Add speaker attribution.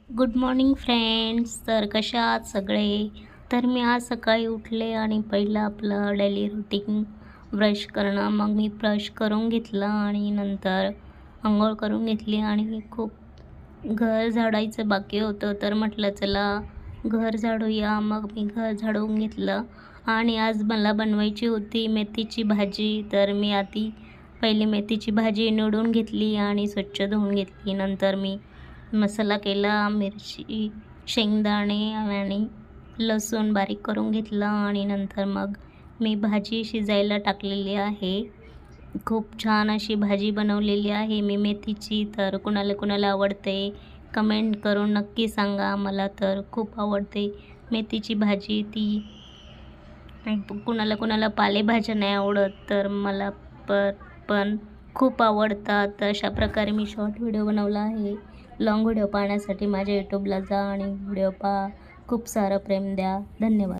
Speaker 1: Good morning friends. तर कशा आहात सगळे? तर मी आज सकाळी उठले आणि पहिलं आपलं डेली रुटीन ब्रश करणं. मग मी ब्रश करून घेतलं आणि नंतर अंघोळ करून घेतली आणि खूप घर झाडायचं बाकी होतं. तर म्हटलं चला घर झाडूया. मग मी घर झाडवून घेतलं आणि आज मला बनवायची होती मेथीची भाजी. तर मी आधी पहिली मेथीची भाजी निवडून घेतली आणि स्वच्छ धुवून घेतली. नंतर मी मसाला केला, मिरची, शेंगदाणे आणि लसूण बारीक करून घेतला आणि नंतर मग मी भाजी शिजायला टाकलेली आहे. खूप छान अशी भाजी बनवलेली आहे मी मेथीची. तर कुणाला कुणाला आवडते कमेंट करून नक्की सांगा. मला तर खूप आवडते मेथीची भाजी ती. कुणाला कुणाला पालेभाज्या नाही आवडत, तर मला पण खूप आवडतात. तर अशा प्रकारे मी शॉर्ट व्हिडिओ बनवला आहे. लाँग व्हिडिओ पाहण्यासाठी माझ्या यूट्यूबला जा आणि व्हिडिओ पहा. खूप सारं प्रेम द्या. धन्यवाद.